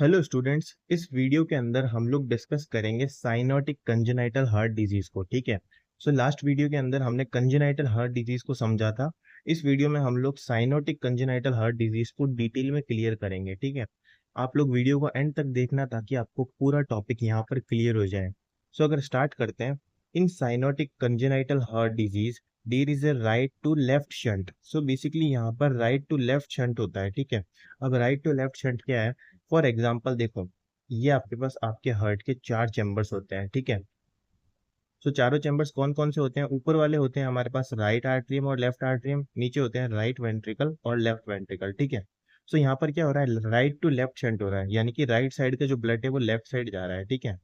Hello students, इस video के अंदर हम लोग डिस्कस करेंगे साइनोटिक कंजेनाइटल हार्ट डिजीज को। ठीक है। सो लास्ट वीडियो के अंदर हमने कंजेनाइटल हार्ट डिजीज को समझा था। इस वीडियो में हम लोग साइनोटिक कंजेनाइटल हार्ट डिजीज को डिटेल में क्लियर करेंगे। ठीक है। आप लोग वीडियो को एंड तक देखना ताकि आपको पूरा टॉपिक यहाँ पर क्लियर हो जाए। सो अगर स्टार्ट करते हैं, in cyanotic congenital heart disease there is a right to left shunt. So basically यहाँ पर राइट टू लेफ्ट शंट होता है। ठीक है। अब राइट टू लेफ्ट शंट क्या है? फॉर एग्जाम्पल देखो, ये आपके पास आपके हार्ट के चार चैम्बर्स होते हैं। ठीक है। तो चारों चैम्बर्स कौन कौन से होते हैं? ऊपर वाले होते हैं हमारे पास राइट आर्टरियम और लेफ्ट आर्टरियम, नीचे होते हैं राइट वेंट्रिकल और लेफ्ट वेंट्रिकल। ठीक है। सो यहाँ पर क्या हो रहा है? राइट टू लेफ्ट शंट हो रहा है, यानी कि राइट साइड का जो ब्लड है वो लेफ्ट साइड जा रहा है। ठीक है।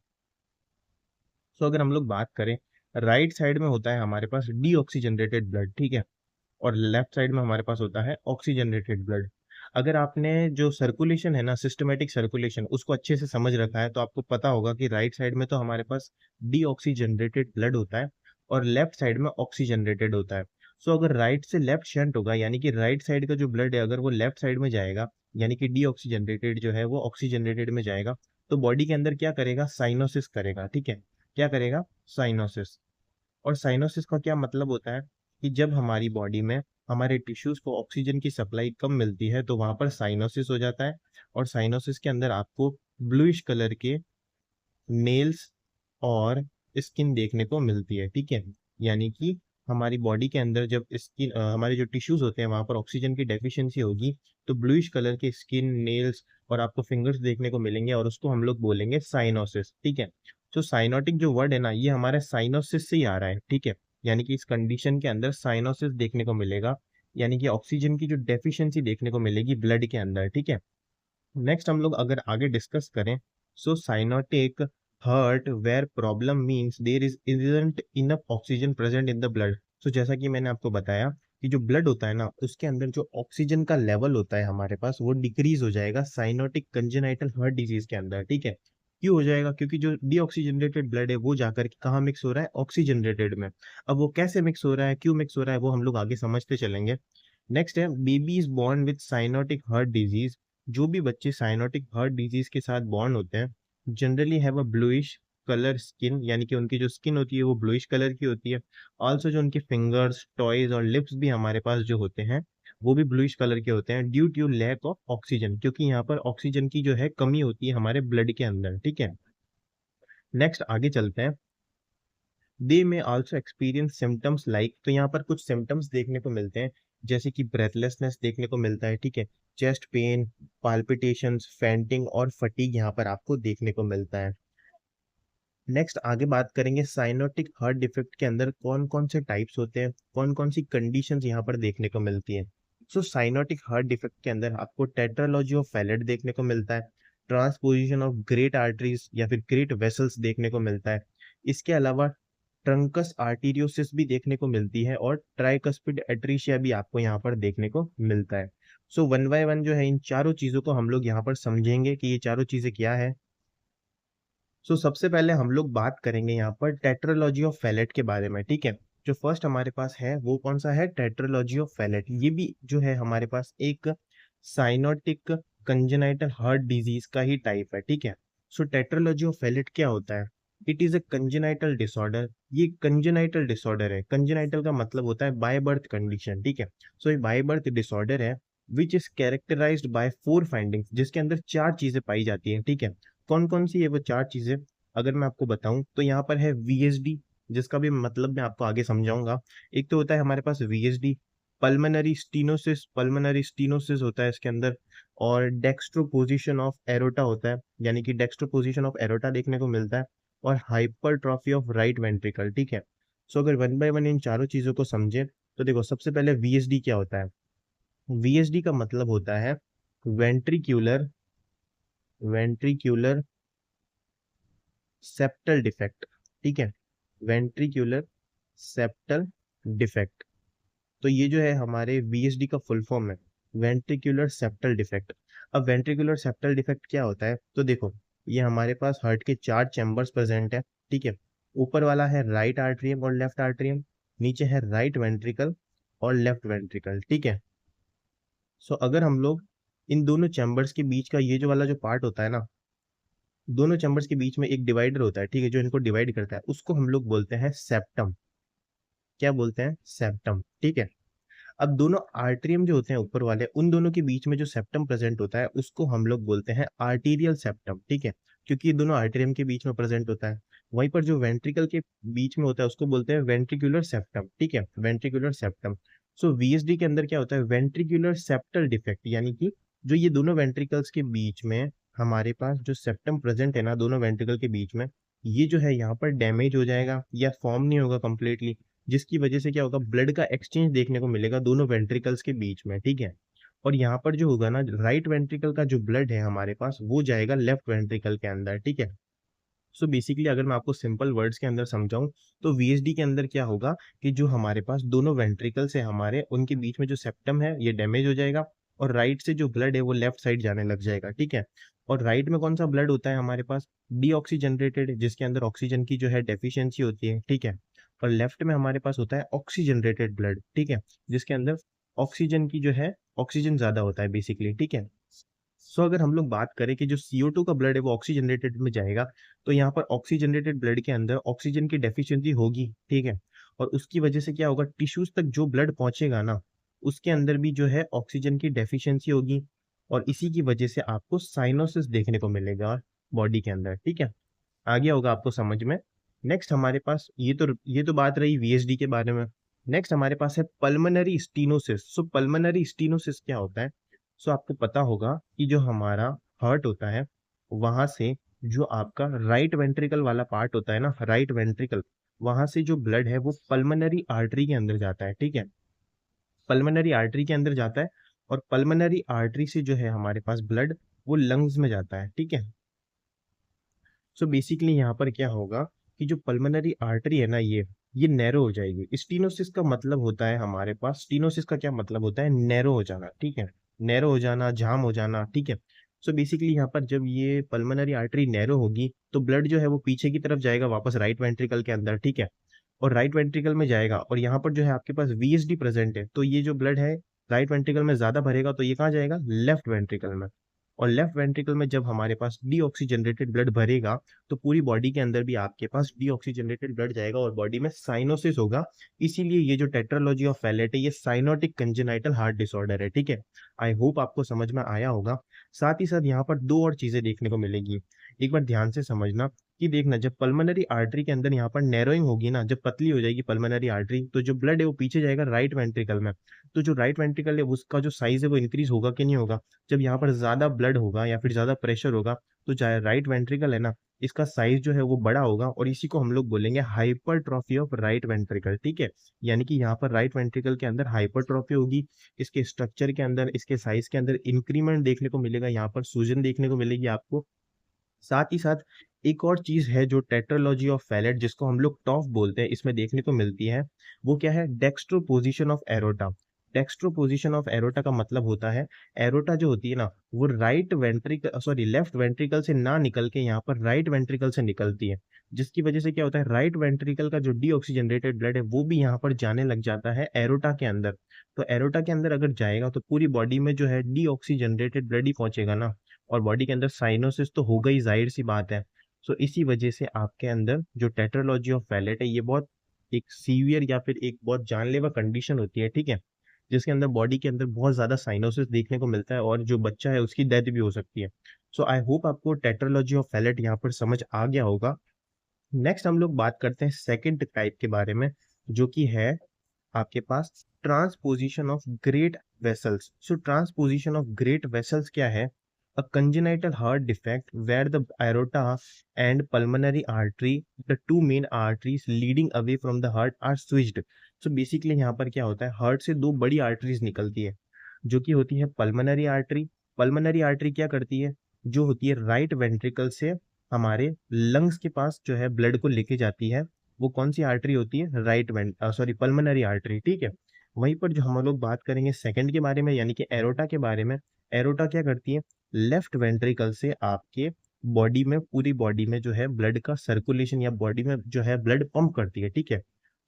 सो अगर हम लोग बात करें, राइट साइड में होता है हमारे पास डीऑक्सीजनरेटेड ब्लड। ठीक है। और लेफ्ट साइड में हमारे पास होता है ऑक्सीजनरेटेड ब्लड। अगर आपने जो सर्कुलेशन है ना, सिस्टमेटिक सर्कुलेशन, उसको अच्छे से समझ रखा है तो आपको पता होगा कि राइट साइड में तो हमारे पास डीऑक्सीजनरेटेड ब्लड होता है और लेफ्ट साइड में ऑक्सीजनरेटेड होता है। सो अगर राइट से लेफ्ट शंट होगा, यानी कि राइट साइड का जो ब्लड है अगर वो लेफ्ट साइड में जाएगा, यानी कि डीऑक्सीजनरेटेड जो है वो ऑक्सीजनरेटेड में जाएगा, तो बॉडी के अंदर क्या करेगा? साइनोसिस करेगा। ठीक है। क्या करेगा? साइनोसिस। और साइनोसिस का क्या मतलब होता है कि जब हमारी बॉडी में हमारे टिश्यूज को ऑक्सीजन की सप्लाई कम मिलती है तो वहां पर साइनोसिस हो जाता है। और साइनोसिस के अंदर आपको ब्लूइश कलर के नेल्स और स्किन देखने को मिलती है। ठीक है। यानी कि हमारी बॉडी के अंदर जब स्किन हमारे जो टिश्यूज होते हैं वहां पर ऑक्सीजन की डेफिशिएंसी होगी तो ब्लूइश कलर के स्किन, नेल्स और आपको फिंगर्स देखने को मिलेंगे और उसको हम लोग बोलेंगे साइनोसिस। ठीक है। तो साइनोटिक जो वर्ड है ना, ये हमारे साइनोसिस से ही आ रहा है। ठीक है। यानी कि इस कंडीशन के अंदर साइनोसिस देखने को मिलेगा, यानी कि ऑक्सीजन की जो डेफिशिएंसी देखने को मिलेगी ब्लड के अंदर। ठीक है। नेक्स्ट हम लोग अगर आगे डिस्कस करें, so cyanotic heart where problem means there is isn't enough oxygen present in the blood. So जैसा कि मैंने आपको बताया कि जो ब्लड होता है ना, उसके अंदर जो ऑक्सीजन का लेवल होता है हमारे पास वो डिक्रीज हो जाएगा साइनोटिक कंजेनाइटल हार्ट डिजीज के अंदर। ठीक है। क्यों हो जाएगा? क्योंकि जो डीऑक्सीजनेटेड ब्लड है वो जाकर के कहाँ मिक्स हो रहा है? ऑक्सीजनरेटेड में। अब वो कैसे मिक्स हो रहा है, क्यों मिक्स हो रहा है, वो हम लोग आगे समझते चलेंगे। नेक्स्ट है, baby is born with cyanotic heart disease. जो भी बच्चे साइनोटिक हार्ट डिजीज के साथ बॉर्न होते हैं generally have a bluish colour skin, यानी कि उनकी जो स्किन होती है वो ब्लूइश कलर की होती है। ऑल्सो जो उनके फिंगर्स, टॉयज और लिप्स भी हमारे पास जो होते हैं वो भी ब्लूइश कलर के होते हैं, due to lack of oxygen, क्योंकि यहाँ पर ऑक्सीजन की जो है कमी होती है हमारे ब्लड के अंदर। ठीक है। नेक्स्ट आगे चलते हैं। दे में आल्सो एक्सपीरियंस सिम्टम्स लाइक, तो यहाँ पर कुछ सिम्टम्स देखने को मिलते हैं जैसे कि ब्रेथलेसनेस देखने को मिलता है। ठीक है। चेस्ट पेन, पाल्पिटेशंस, फैंटिंग और फटीग यहाँ पर आपको देखने को मिलता है। नेक्स्ट आगे बात करेंगे साइनोटिक हार्ट डिफेक्ट के अंदर कौन कौन से टाइप्स होते हैं, कौन कौन सी कंडीशंस यहाँ पर देखने को मिलती है। सो साइनोटिक हार्ट डिफेक्ट के अंदर आपको टेट्रालॉजी ऑफ फैलेट देखने को मिलता है, ट्रांसपोजिशन ऑफ ग्रेट आर्टरीज या फिर ग्रेट वेसल्स देखने को मिलता है। इसके अलावा ट्रंकस आर्टीरियोसिस भी देखने को मिलती है और ट्राइकस्पिड एट्रीशिया भी आपको यहाँ पर देखने को मिलता है। सो वन बाय वन जो है इन चारों चीजों को हम लोग यहाँ पर समझेंगे कि ये चारों चीजें क्या है। सो सबसे पहले हम लोग बात करेंगे यहाँ पर टेट्रोलॉजी ऑफ फैलेट के बारे में। ठीक है। जो फर्स्ट हमारे पास है वो कौन सा है? Tetralogy of Fallot. ये भी जो है हमारे पास एक साइनोटिक कंजेनाइटल हार्ट डिजीज का ही टाइप है। ठीक है। सो टेट्रोलॉजी ऑफ फैलेट क्या होता है? It is a congenital disorder. ये कंजेनाइटल डिसऑर्डर है। कंजेनाइटल का मतलब होता है बाय बर्थ कंडीशन। ठीक है। सो ये बाय बर्थ डिसऑर्डर है which is characterised by four findings, जिसके अंदर चार चीजें पाई जाती हैं। ठीक है। कौन कौन सी है वो चार चीजें? अगर मैं आपको बताऊं तो यहाँ पर है वीएसडी, जिसका भी मतलब मैं आपको आगे समझाऊंगा। एक तो होता है हमारे पास वीएसडी, पल्मोनरी स्टीनोसिस होता है इसके अंदर, और डेक्स्ट्रोपोजिशन ऑफ एरोटा होता है, यानी कि डेक्स्ट्रोपोजिशन ऑफ एरोटा देखने को मिलता है, और हाइपरट्रॉफी ऑफ राइट वेंट्रिकल। ठीक है। सो अगर वन बाय वन इन चारों चीजों को समझे तो देखो, सबसे पहले वीएसडी क्या होता है? वीएसडी का मतलब होता है वेंट्रिक्यूलर वेंट्रिक्यूलर सेप्टल डिफेक्ट। ठीक है। Ventricular septal defect. तो ये जो है हमारे वीएसडी का फुल फॉर्म है, वेंट्रिकुलर सेप्टल डिफेक्ट। अब वेंट्रिकुलर सेप्टल डिफेक्ट क्या होता है? तो देखो, ये हमारे पास हार्ट के चार चैम्बर्स प्रेजेंट है। ठीक है। ऊपर वाला है राइट आर्टरियम और लेफ्ट आर्टरियम, नीचे है राइट वेंट्रिकल और लेफ्ट वेंट्रिकल। ठीक है। सो अगर हम लोग इन दोनों चैम्बर्स के बीच का ये जो वाला जो पार्ट होता है ना, दोनों चैम्बर्स के बीच में एक डिवाइडर होता है, ठीक है, जो इनको डिवाइड करता है, उसको हम लोग बोलते हैं सेप्टम। क्या बोलते हैं? सेप्टम, ठीक है। अब दोनों आर्टरियम जो होते हैं ऊपर वाले, उन दोनों के बीच में जो सेप्टम प्रेजेंट होता है उसको हम लोग बोलते हैं आर्टीरियल सेप्टम, ठीक है, क्योंकि ये दोनों आर्टरियम के बीच में प्रेजेंट होता है। वहीं पर जो वेंट्रिकल के बीच में होता है उसको बोलते हैं वेंट्रिकुलर सेप्टम, ठीक है, वेंट्रिकुलर सेप्टम। सो वीएसडी के अंदर क्या होता है? वेंट्रिकुलर सेप्टल डिफेक्ट, यानी कि जो ये दोनों वेंट्रिकल्स के बीच में हमारे पास जो सेप्टम प्रेजेंट है ना दोनों वेंट्रिकल के बीच में, ये जो है यहाँ पर डैमेज हो जाएगा या फॉर्म नहीं होगा कंप्लीटली, जिसकी वजह से क्या होगा? ब्लड का एक्सचेंज देखने को मिलेगा दोनों वेंट्रिकल्स के बीच में, ठीक है। और यहाँ पर जो होगा ना, राइट वेंट्रिकल का जो ब्लड है हमारे पास वो जाएगा लेफ्ट वेंट्रिकल के अंदर, ठीक है। सो बेसिकली अगर मैं आपको सिंपल वर्ड्स के अंदर समझाऊं तो वीएसडी के अंदर क्या होगा कि जो हमारे पास दोनों वेंट्रिकल्स है हमारे, उनके बीच में जो सेप्टम है ये डैमेज हो जाएगा, और राइट से जो ब्लड है वो लेफ्ट साइड जाने लग जाएगा, ठीक है। और राइट में कौन सा ब्लड होता है हमारे पास? डीऑक्सीजनरेटेड, जिसके अंदर ऑक्सीजन की जो है डेफिशिएंसी होती है, ठीक है। और लेफ्ट में हमारे पास होता है ऑक्सीजनरेटेड ब्लड, ठीक है, जिसके अंदर ऑक्सीजन की जो है ऑक्सीजन ज्यादा होता है बेसिकली, ठीक है। सो अगर हम लोग बात करें कि जो CO2 का ब्लड है वो ऑक्सीजनरेटेड में जाएगा, तो यहाँ पर ऑक्सीजनरेटेड ब्लड के अंदर ऑक्सीजन की डेफिशिएंसी होगी, ठीक है। और उसकी वजह से क्या होगा? टिश्यूज तक जो ब्लड पहुंचेगा ना, उसके अंदर भी जो है ऑक्सीजन की डेफिशिएंसी होगी, और इसी की वजह से आपको साइनोसिस देखने को मिलेगा बॉडी के अंदर, ठीक है। आ गया होगा आपको समझ में। नेक्स्ट हमारे पास ये तो बात रही वीएसडी के बारे में। नेक्स्ट हमारे पास है पल्मनरी स्टीनोसिस। सो पल्मनरी स्टीनोसिस क्या होता है? सो आपको पता होगा कि जो हमारा हार्ट होता है, वहां से जो आपका राइट वेंट्रिकल वाला पार्ट होता है ना, राइट वेंट्रिकल, वहां से जो ब्लड है वो पल्मनरी आर्टरी के अंदर जाता है, ठीक है, पल्मनरी आर्टरी के अंदर जाता है। और पल्मनरी आर्टरी से जो है हमारे पास ब्लड वो लंग्स में जाता है, ठीक है। सो बेसिकली यहाँ पर क्या होगा कि जो पल्मनरी आर्टरी है ना, ये नैरो हो जाएगी। स्टीनोसिस का मतलब होता है हमारे पास, स्टीनोसिस का क्या मतलब होता है? नैरो हो जाना, ठीक है, नैरो हो जाना, जाम हो जाना, ठीक है। सो बेसिकली यहाँ पर जब ये पल्मनरी आर्टरी नैरो होगी तो ब्लड जो है वो पीछे की तरफ जाएगा वापस राइट वेंट्रिकल के अंदर, ठीक है। और राइट वेंट्रिकल में जाएगा, और यहाँ पर जो है आपके पास वीएसडी प्रेजेंट है, तो ये जो ब्लड है राइट वेंट्रिकल में ज्यादा भरेगा, तो ये कहाँ जाएगा? लेफ्ट वेंट्रिकल में। और लेफ्ट वेंट्रिकल में जब हमारे पास डीऑक्सीजनरेटेड ब्लड भरेगा, तो पूरी बॉडी के अंदर भी आपके पास डीऑक्सीजनरेटेड ब्लड जाएगा और बॉडी में साइनोसिस होगा। इसीलिए ये जो टेट्रालॉजी ऑफ फैलेट है ये साइनोटिक कंजेनाइटल हार्ट डिसऑर्डर है, ठीक है। आई होप आपको समझ में आया होगा। साथ ही साथ यहाँ पर दो और चीजें देखने को मिलेगी, एक बार ध्यान से समझना कि देखना, जब पल्मनरी आर्टरी के अंदर यहाँ पर नैरोइंग होगी ना, जब पतली हो जाएगी पल्मनरी आर्टरी, तो जो ब्लड है वो पीछे जाएगा राइट वेंट्रिकल में। तो जो राइट वेंट्रिकल है उसका जो साइज है वो इंक्रीज होगा कि नहीं होगा? जब यहाँ पर ज्यादा ब्लड होगा या फिर ज्यादा प्रेशर होगा, तो चाहे राइट वेंट्रिकल है ना, इसका साइज जो है वो बड़ा होगा, और इसी को हम लोग बोलेंगे हाइपरट्रॉफी ऑफ राइट वेंट्रिकल, ठीक है। यानी कि यहाँ पर राइट वेंट्रिकल के अंदर हाइपरट्रॉफी होगी, इसके स्ट्रक्चर के अंदर, इसके साइज के अंदर इंक्रीमेंट देखने को मिलेगा, यहाँ पर सूजन देखने को मिलेगी आपको। साथ ही साथ एक और चीज है जो टेट्रालॉजी ऑफ फैलेट, जिसको हम लोग टॉफ बोलते हैं, इसमें देखने को मिलती है, वो क्या है? Dextro position of aorta. Dextro position of aorta का मतलब होता है, एरोटा जो होती है ना, वो right ventricle, sorry, left ventricle से ना निकल के यहाँ पर राइट वेंट्रिकल से निकलती है, जिसकी वजह से क्या होता है? राइट वेंट्रिकल का जो डीऑक्सीजनरेटेड ब्लड है वो भी यहाँ पर जाने लग जाता है एरोटा के अंदर। तो एरोटा के अंदर अगर जाएगा तो पूरी बॉडी में जो है डीऑक्सीजनरेटेड ब्लड ही पहुंचेगा ना, और बॉडी के अंदर साइनोसिस तो होगा ही, जाहिर सी बात है। सो इसी वजह से आपके अंदर जो टेट्रालॉजी ऑफ फैलेट है ये बहुत एक सीवियर या फिर एक बहुत जानलेवा कंडीशन होती है, ठीक है, जिसके अंदर बॉडी के अंदर बहुत ज्यादा साइनोसिस देखने को मिलता है, और जो बच्चा है उसकी डेथ भी हो सकती है। सो आई होप आपको टेट्रालॉजी ऑफ फैलेट यहाँ पर समझ आ गया होगा। नेक्स्ट हम लोग बात करते हैं सेकेंड टाइप के बारे में, जो कि है आपके पास transposition of great vessels. So transposition of great vessels क्या है? A congenital heart defect where the aorta and pulmonary artery, the two main arteries leading away from the heart, are switched. So basically यहाँ पर क्या होता है? Heart से दो बड़ी आर्टरीज निकलती है, जो कि होती है पल्मनरी आर्टरी। पल्मनरी आर्टरी क्या करती है? जो होती है राइट वेंट्रिकल से हमारे लंग्स के पास जो है ब्लड को लेके जाती है, वो कौन सी आर्टरी होती है? सॉरी, पल्मनरी आर्टरी, ठीक है। वहीं पर जो हम लोग बात करेंगे सेकंड के बारे में, यानी कि एरोटा के बारे में, एरोटा क्या करती है? लेफ्ट वेंट्रिकल से आपके बॉडी में, पूरी बॉडी में जो है ब्लड का सर्कुलेशन, या बॉडी में जो है ब्लड पंप करती है, ठीक है।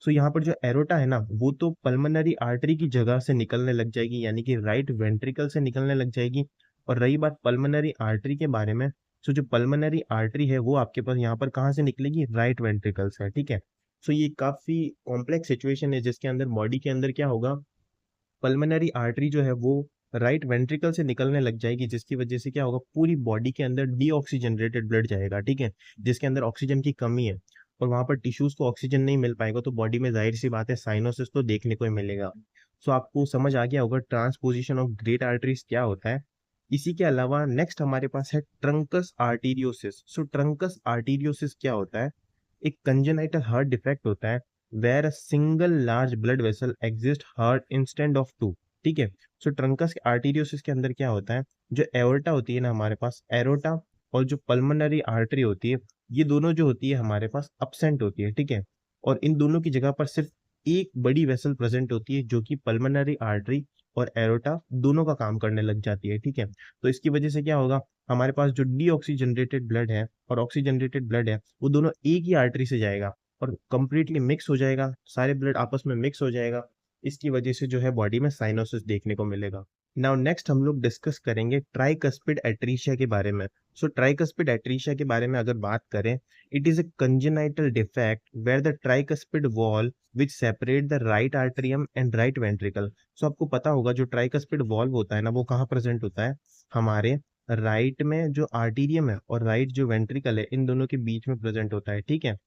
सो यहाँ पर जो एरोटा है ना, वो तो पल्मनरी आर्टरी की जगह से निकलने लग जाएगी, यानी कि राइट वेंट्रिकल से निकलने लग जाएगी। और रही बात पल्मोनरी आर्टरी के बारे में, सो जो पल्मोनरी आर्टरी है वो आपके पास यहाँ पर कहाँ से निकलेगी, राइट वेंट्रिकल से, ठीक है। सो ये काफी कॉम्प्लेक्स सिचुएशन है जिसके अंदर बॉडी के अंदर क्या होगा, पल्मोनरी आर्टरी जो है वो राइट वेंट्रिकल से निकलने लग जाएगी, जिसकी वजह से क्या होगा, पूरी बॉडी के अंदर डीऑक्सीजनरेटेड ब्लड जाएगा, ठीक है, जिसके अंदर ऑक्सीजन की कमी है और वहां पर टिश्यूज को ऑक्सीजन नहीं मिल पाएगा, तो बॉडी में जाहिर सी बात है साइनोसिस तो देखने को ही मिलेगा। सो आपको समझ आ गया होगा ट्रांसपोजिशन ऑफ ग्रेट आर्टरीज क्या होता है। इसी के अलावा नेक्स्ट हमारे पास है truncus arteriosus. So truncus arteriosus क्या होता है, एक कंजेनाइटल हार्ट डिफेक्ट होता है where a single large blood vessel exist heart instead of two, ठीक है। सो ट्रंकस आर्टीरियोसिस के अंदर क्या होता है, जो एओर्टा होती है ना हमारे पास, एरोटा और जो पल्मोनरी आर्टरी होती है, ये दोनों जो होती है हमारे पास अपसेंट होती है, ठीक है। और इन दोनों की जगह पर सिर्फ एक बड़ी वेसल प्रेजेंट होती है जो कि पल्मोनरी आर्टरी और एरोटा दोनों का काम करने लग जाती है, ठीक है। तो इसकी वजह से क्या होगा, हमारे पास जो डीऑक्सीजनरेटेड ब्लड है और ऑक्सीजनरेटेड ब्लड है वो दोनों एक ही आर्टरी से जाएगा और कंप्लीटली मिक्स हो जाएगा, सारे ब्लड आपस में मिक्स हो जाएगा। इसकी वजह से जो है बॉडी में साइनोसिस देखने को मिलेगा। नाउ नेक्स्ट हम लोग डिस्कस करेंगे ट्राइकस्पिड एट्रीशिया के बारे में। सो ट्राइकस्पिड एट्रीशिया के बारे में अगर बात करें, it is a congenital defect where the tricuspid wall which separate the right atrium and right ventricle. So आपको पता होगा जो ट्राइकस्पिड वॉल्व होता है ना वो कहाँ प्रेजेंट होता है, हमारे राइट में जो आर्टीरियम है और राइट जो वेंट्रिकल है इन दोनों के बीच में प्रेजेंट होता है, ठीक है।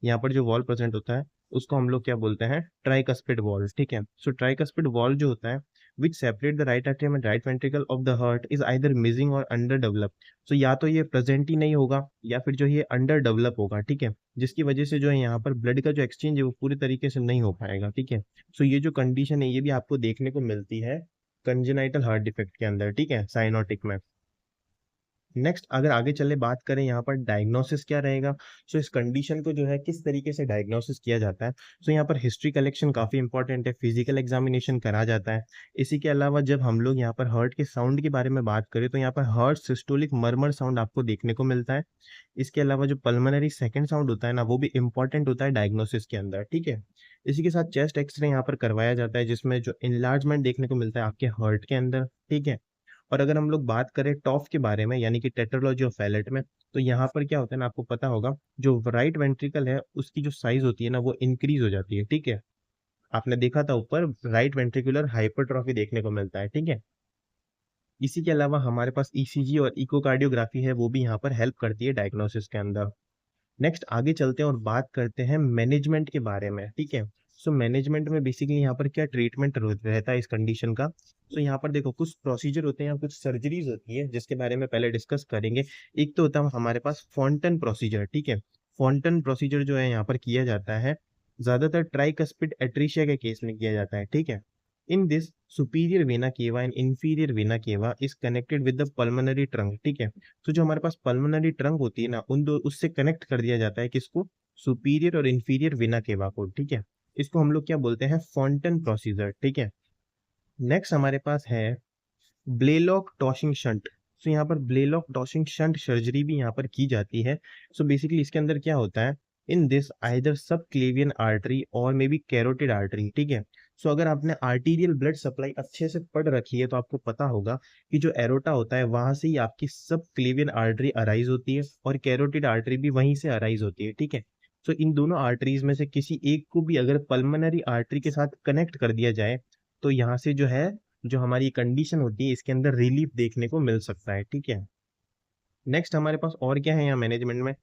यहाँ पर जो वॉल प्रेजेंट होता है उसको हम लोग क्या बोलते हैं, ट्राइकस्पिड वॉल, ठीक है। सो ट्राइकस्पिड वॉल जो होता है विच separate the right atrium and right ventricle of the heart is either missing और अंडर डेवलप। सो या तो ये प्रेजेंट ही नहीं होगा या फिर जो ये अंडर डेवलप होगा, ठीक है, जिसकी वजह से जो है यहाँ पर ब्लड का जो एक्सचेंज है वो पूरी तरीके से नहीं हो पाएगा, ठीक है। सो ये जो कंडीशन है ये भी आपको देखने को मिलती है कंजेनाइटल हार्ट डिफेक्ट के अंदर, ठीक है, साइनोटिक में। नेक्स्ट अगर आगे चले बात करें यहाँ पर डायग्नोसिस क्या रहेगा, सो इस कंडीशन को जो है किस तरीके से डायग्नोसिस किया जाता है। सो यहाँ पर हिस्ट्री कलेक्शन काफ़ी इंपॉर्टेंट है, फिजिकल एग्जामिनेशन करा जाता है। इसी के अलावा जब हम लोग यहाँ पर हार्ट के साउंड के बारे में बात करें तो यहाँ पर हार्ट सिस्टोलिक मरमर साउंड आपको देखने को मिलता है। इसके अलावा जो पल्मोनरी सेकंड साउंड होता है ना वो भी इंपॉर्टेंट होता है डायग्नोसिस के अंदर, ठीक है। इसी के साथ चेस्ट एक्सरे यहाँ पर करवाया जाता है जिसमें जो इनलार्जमेंट देखने को मिलता है आपके हार्ट के अंदर, ठीक है। और अगर हम लोग बात करें टॉफ के बारे में यानी कि टेट्रोलॉजी ऑफ फैलेट में, तो यहाँ पर क्या होता है ना आपको पता होगा, जो राइट वेंट्रिकल है उसकी जो साइज होती है ना वो इंक्रीज हो जाती है, ठीक है। आपने देखा था ऊपर राइट वेंट्रिकुलर हाइपरट्रॉफी देखने को मिलता है, ठीक है। इसी के अलावा हमारे पास ईसीजी और इकोकार्डियोग्राफी है वो भी यहाँ पर हेल्प करती है डायग्नोसिस के अंदर। नेक्स्ट आगे चलते हैं और बात करते हैं मैनेजमेंट के बारे में, ठीक है। सो मैनेजमेंट में बेसिकली यहाँ पर क्या ट्रीटमेंट रहता है इस कंडीशन का। सो यहाँ पर देखो कुछ प्रोसीजर होते हैं या कुछ सर्जरीज होती है जिसके बारे में पहले डिस्कस करेंगे। एक तो होता है हमारे पास फॉन्टन प्रोसीजर, ठीक है। फॉन्टन प्रोसीजर जो है यहाँ पर किया जाता है ज्यादातर ट्राइकस्पिड एट्रीशिया के केस में किया जाता है, ठीक है। In this superior vena cava and inferior vena cava is connected with the pulmonary trunk, ठीक है। तो जो हमारे पास पल्मोनरी ट्रंक होती है ना उन दो उससे कनेक्ट कर दिया जाता है किसको, सुपीरियर और इंफीरियर वेना केवा को, ठीक है। इसको हम लोग क्या बोलते हैं, फॉन्टन प्रोसीजर, ठीक है। नेक्स्ट हमारे पास है ब्लेलॉक टॉशिंग शंट। सो यहाँ पर ब्लेलॉक टॉशिंग शंट सर्जरी भी यहाँ पर की जाती है। सो बेसिकली इसके अंदर क्या होता है, इन दिस आइदर सब क्लेवियन आर्टरी और मे बी कैरोटिड आर्टरी, ठीक है। सो अगर आपने आर्टीरियल ब्लड सप्लाई अच्छे से पढ़ रखी है तो आपको पता होगा कि जो एरोटा होता है वहां से ही आपकी सब क्लेवियन आर्टरी अराइज होती है और कैरोटिड आर्टरी भी वहीं से अराइज होती है, ठीक है। सो इन दोनों आर्टरीज में से किसी एक को भी अगर पल्मोनरी आर्टरी के साथ कनेक्ट कर दिया जाए तो यहाँ से जो है जो हमारी कंडीशन होती है इसके अंदर रिलीफ देखने को मिल सकता है, ठीक है। नेक्स्ट हमारे पास और क्या है यहाँ मैनेजमेंट में,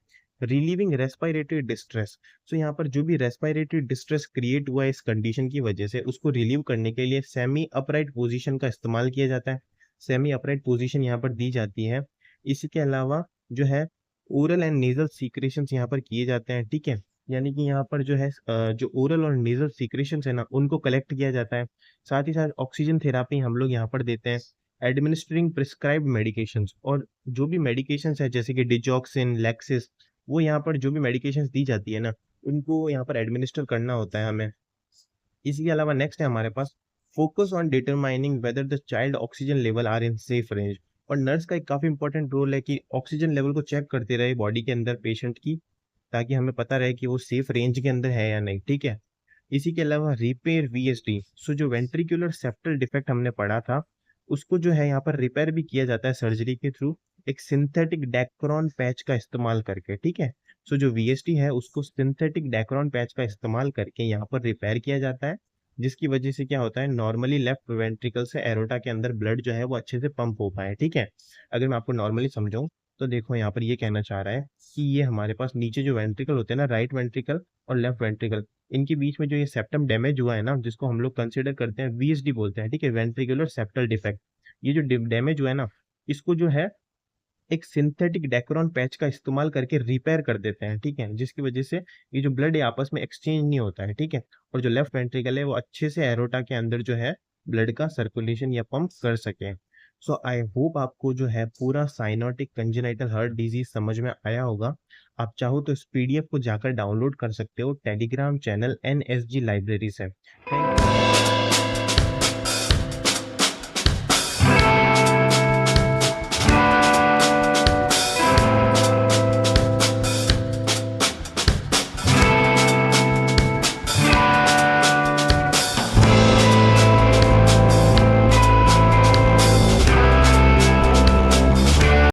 रिलीविंग रेस्पिरेटरी डिस्ट्रेस। सो यहाँ पर जो भी रेस्पिरेटरी डिस्ट्रेस क्रिएट हुआ है इस कंडीशन की वजह से उसको रिलीव करने के लिए सेमी अपराइट पोजीशन का इस्तेमाल किया जाता है। सेमी अपराइट पोजीशन यहाँ पर दी जाती है। इसके अलावा जो है ओरल एंड नेजल सीक्रेशंस यहाँ पर किए जाते हैं, ठीक है। यानी कि यहाँ पर जो है जो ओरल और नेजल सीक्रेशंस है ना उनको कलेक्ट किया जाता है। साथ ही साथ ऑक्सीजन थेरापी हम लोग यहाँ पर देते हैं, एडमिनिस्ट्रिंग प्रिस्क्राइब्ड मेडिकेशंस, और जो भी मेडिकेशंस है जैसे कि डिजॉक्सिन, लैक्सिस, वो यहाँ पर जो भी मेडिकेशंस दी जाती है ना उनको यहाँ पर एडमिनिस्टर करना होता है हमें। इसके अलावा नेक्स्ट है हमारे पास focus on determining whether the child oxygen level are in safe range. और नर्स का एक काफी इंपॉर्टेंट रोल है कि ऑक्सीजन लेवल को चेक करते रहे बॉडी के अंदर पेशेंट की, ताकि हमें पता रहे कि वो सेफ रेंज के अंदर है या नहीं, ठीक है। इसी के अलावा रिपेयर वीएसडी। सो जो वेंट्रिकुलर सेप्टल डिफेक्ट हमने पढ़ा था उसको जो है यहाँ पर रिपेयर भी किया जाता है सर्जरी के थ्रू एक सिंथेटिक डेक्रोन पैच का इस्तेमाल करके, ठीक है। सो जो वीएसटी है उसको सिंथेटिक डेक्रोन पैच का इस्तेमाल करके यहाँ पर रिपेयर किया जाता है, जिसकी वजह से क्या होता है, नॉर्मली लेफ्ट वेंट्रिकल से एरोटा के अंदर ब्लड जो है वो अच्छे से पंप हो पाए, ठीक है। अगर मैं आपको नॉर्मली समझाऊं तो देखो यहाँ पर ये कहना चाह रहा है कि ये हमारे पास नीचे जो वेंट्रिकल होते हैं ना, राइट वेंट्रिकल और लेफ्ट वेंट्रिकल, इनके बीच में जो ये सेप्टम डैमेज हुआ है ना, जिसको हम लोग कंसिडर करते हैं वीएसडी बोलते हैं, ठीक है, वेंट्रिकुलर सेप्टल डिफेक्ट। ये जो डैमेज हुआ है ना, इसको जो है एक सिंथेटिक डेक्रोन पैच का इस्तेमाल करके रिपेयर कर देते हैं, ठीक है, जिसकी वजह से ये जो ब्लड है आपस में एक्सचेंज नहीं होता है, ठीक है। और जो लेफ्ट वेंट्रिकल है वो अच्छे से एरोटा के अंदर जो है ब्लड का सर्कुलेशन या पंप कर सके। सो आई होप आपको जो है पूरा साइनोटिक कंजेनाइटल हार्ट डिजीज समझ में आया होगा। आप चाहो तो इस पीडीएफ को जाकर डाउनलोड कर सकते हो टेलीग्राम चैनल NSG लाइब्रेरी से। Thank you.